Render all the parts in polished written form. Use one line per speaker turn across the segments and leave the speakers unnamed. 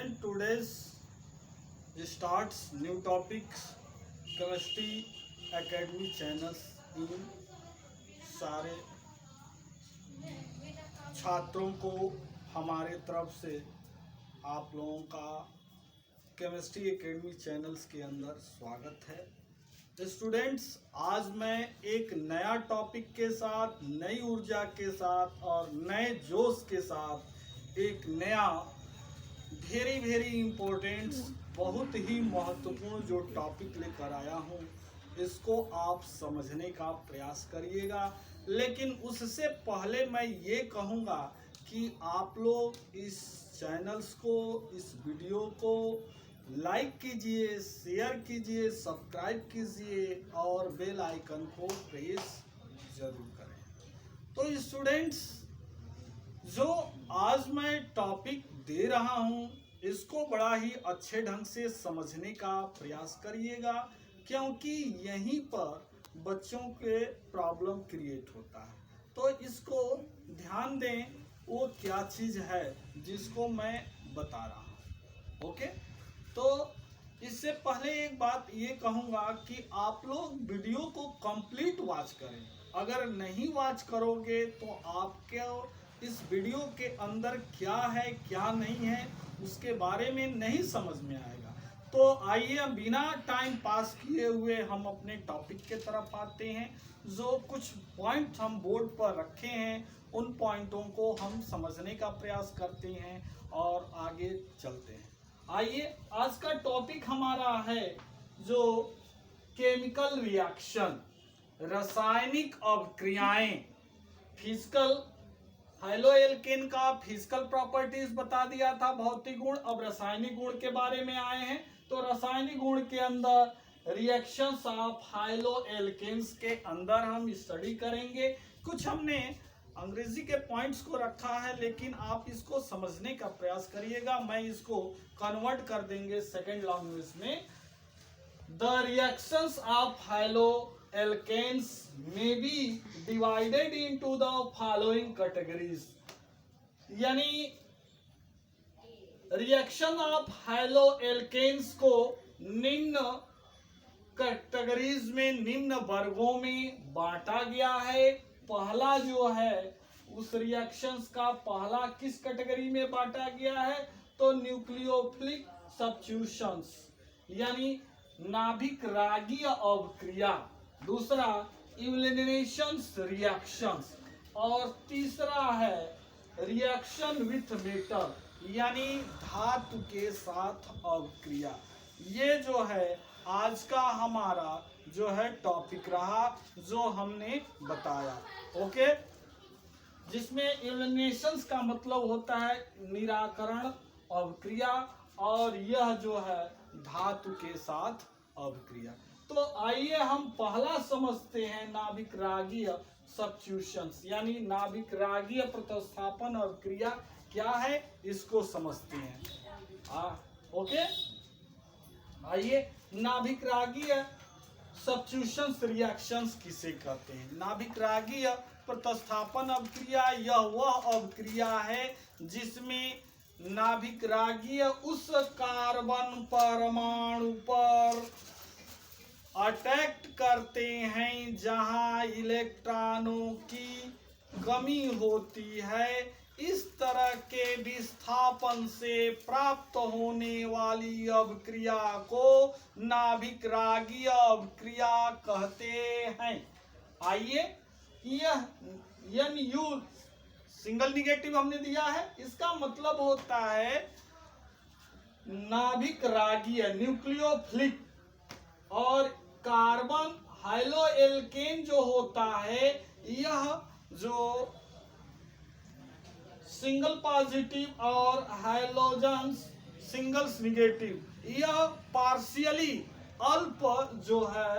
student, today's starts new topics chemistry academy channels in सारे छात्रों को हमारे तरफ से आप लोगों का केमिस्ट्री एकेडमी चैनल्स के अंदर स्वागत है। स्टूडेंट्स, आज मैं एक नया टॉपिक के साथ, नई ऊर्जा के साथ और नए जोश के साथ एक नया वेरी इम्पोर्टेंट, बहुत ही महत्वपूर्ण जो टॉपिक लेकर आया हूँ, इसको आप समझने का प्रयास करिएगा। लेकिन उससे पहले मैं ये कहूँगा कि आप लोग इस चैनल्स को, इस वीडियो को लाइक कीजिए, शेयर कीजिए, सब्सक्राइब कीजिए और बेल आइकन को प्रेस जरूर करें। तो स्टूडेंट्स, जो आज मैं टॉपिक दे रहा हूँ इसको बड़ा ही अच्छे ढंग से समझने का प्रयास करिएगा, क्योंकि यहीं पर बच्चों के प्रॉब्लम क्रिएट होता है। तो इसको ध्यान दें, वो क्या चीज़ है जिसको मैं बता रहा हूँ। ओके, तो इससे पहले एक बात ये कहूँगा कि आप लोग वीडियो को कंप्लीट वॉच करें। अगर नहीं वॉच करोगे तो आपके इस वीडियो के अंदर क्या है क्या नहीं है उसके बारे में नहीं समझ में आएगा। तो आइए बिना टाइम पास किए हुए हम अपने टॉपिक के तरफ आते हैं। जो कुछ पॉइंट हम बोर्ड पर रखे हैं उन पॉइंटों को हम समझने का प्रयास करते हैं और आगे चलते हैं। आइए, आज का टॉपिक हमारा है जो केमिकल रिएक्शन, रासायनिक अभिक्रियाएं। फिजिकल हाइलोएल्केन का फिजिकल प्रॉपर्टीज बता दिया था, भौतिक गुण। अब रासायनिक गुण के बारे में आए हैं। तो रासायनिक गुण के अंदर रिएक्शंस ऑफ हाइलोएल्केन्स के अंदर हम स्टडी करेंगे। कुछ हमने अंग्रेजी के पॉइंट्स को रखा है, लेकिन आप इसको समझने का प्रयास करिएगा। मैं इसको कन्वर्ट कर देंगे सेकेंड लैंग्वेज में। The reactions of haloalkanes may be divided into the following categories। यानी रिएक्शन ऑफ हाइलोएल्केन्स को निम्न कैटेगरीज में, निम्न वर्गों में बांटा गया है। पहला जो है उस रिएक्शंस का पहला किस कैटेगरी में बांटा गया है? तो न्यूक्लियोफिलिक सब्स्टिट्यूशंस, यानी नाभिक रागीय अभिक्रिया। दूसरा इलिमिनेशन रिएक्शंस, और तीसरा है रिएक्शन विथ मेटल, यानी धातु के साथ अभिक्रिया। ये जो है आज का हमारा जो है टॉपिक रहा, जो हमने बताया। ओके, जिसमें इलिमिनेशन का मतलब होता है निराकरण अभिक्रिया, और यह जो है धातु के साथ अभिक्रिया। तो आइए हम पहला समझते हैं नाभिक रागीय सब्स्टिट्यूशंस, यानी नाभिक रागीय प्रतिस्थापन और क्रिया क्या है इसको समझते हैं। ओके, आइए, नाभिक रागीय सब्स्टिट्यूशंस रिएक्शंस किसे कहते हैं? नाभिक रागीय प्रतिस्थापन अभिक्रिया यह वह अभिक्रिया है जिसमें नाभिक रागीय उस कार्बन परमाणु पर अटैक करते हैं जहां इलेक्ट्रॉनों की कमी होती है। इस तरह के विस्थापन से प्राप्त होने वाली अभिक्रिया को नाभिक रागीय अभिक्रिया कहते हैं। आइए, यह NU सिंगल निगेटिव हमने दिया है, इसका मतलब होता है नाभिक रागीय न्यूक्लियोफिलिक, और कार्बन हाइलोएल्केन जो होता है यह जो सिंगल पॉजिटिव और हाइलोजन्स सिंगल्स निगेटिव, यह पार्शियली अल्प जो है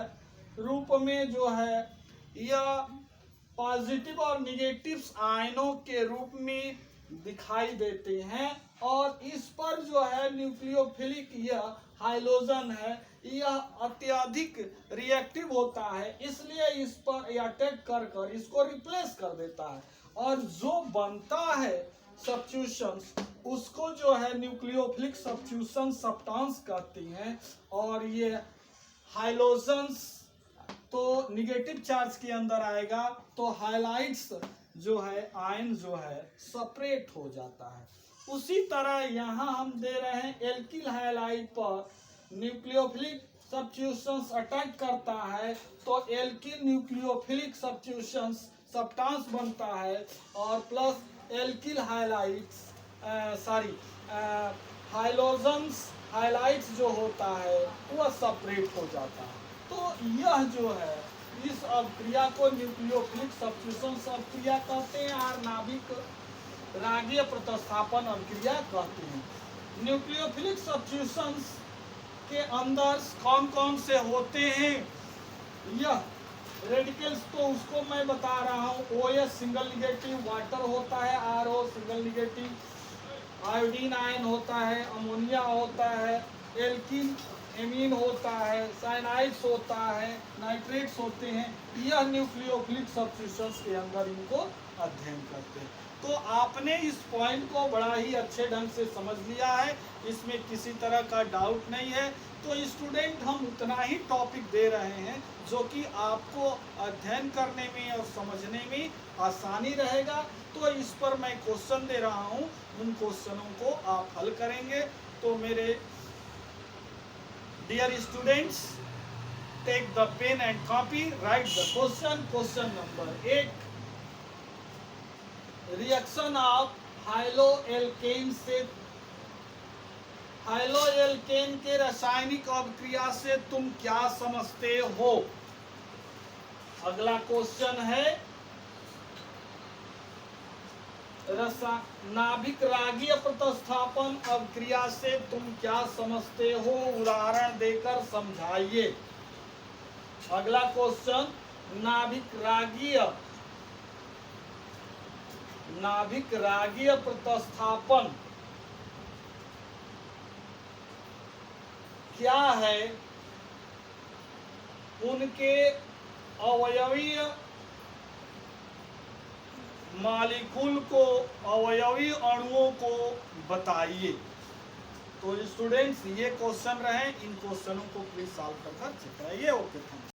रूप में जो है यह पॉजिटिव और निगेटिव आयनों के रूप में दिखाई देते हैं। और इस पर जो है न्यूक्लियोफिलिक यह हाइलोजन है, यह अत्यधिक रिएक्टिव होता है, इसलिए इस पर अटैक कर इसको रिप्लेस कर देता है। और जो बनता है सब्स्टिट्यूशंस उसको जो है न्यूक्लियोफिलिक सब्स्टिट्यूशन सब्सटेंस कहती हैं। और ये हाइलोजन्स तो निगेटिव चार्ज के अंदर आएगा, तो हाइलाइट्स जो है आयन जो है सेपरेट हो जाता है। उसी तरह यहाँ हम दे रहे हैं एल्किल हाइलाइट पर न्यूक्लियोफिलिक सब्स्टिट्यूशंस अटैक करता है तो एल्किल न्यूक्लियोफिलिक सब्स्टिट्यूशंस सब्सटेंस बनता है और प्लस एल्किल हाइलाइट्स हाइलोजन्स हाइलाइट्स जो होता है वह सेपरेट हो जाता है। तो यह जो है इस अभिक्रिया को न्यूक्लियोफिलिक सब्स्टिट्यूशन अभिक्रिया कहते हैं और नाभिक रागीय प्रतिस्थापन अभिक्रिया कहते हैं। न्यूक्लियोफिलिक सब्स्टिट्यूशंस के अंदर कौन कौन से होते हैं, यह रेडिकल्स तो उसको मैं बता रहा हूँ। OH सिंगल निगेटिव, वाटर होता है RO single negative, iodine ion होता है, अमोनिया होता है, एल्किन एमीन होता है, साइनाइड्स होता है, नाइट्रेट्स होते हैं। यह न्यूक्लियोफिलिक सब्स्टिट्यूशंस के अंदर इनको अध्ययन करते हैं। तो आपने इस पॉइंट को बड़ा ही अच्छे ढंग से समझ लिया है, इसमें किसी तरह का डाउट नहीं है। तो स्टूडेंट हम उतना ही टॉपिक दे रहे हैं जो कि आपको अध्ययन करने में और समझने में आसानी रहेगा। तो इस पर मैं क्वेश्चन दे रहा हूँ, उन क्वेश्चनों को आप हल करेंगे। तो मेरे dear students, take the pen and copy, write the question. Question number 1, reaction of haloalkane से हाइलोएल्केन के रासायनिक अभिक्रिया से तुम क्या समझते हो। अगला क्वेश्चन है नाभिक रागीय प्रतिस्थापन अभिक्रिया से तुम क्या समझते हो, उदाहरण देकर समझाइए। अगला क्वेश्चन, नाभिक रागीय प्रतिस्थापन क्या है, उनके अवयवीय मॉलिक्यूल को, अवयवी अणुओं को बताइए। तो स्टूडेंट्स ये क्वेश्चन रहे, इन क्वेश्चनों को प्लीज सॉल्व कर चेक कराइए। Okay, thank you.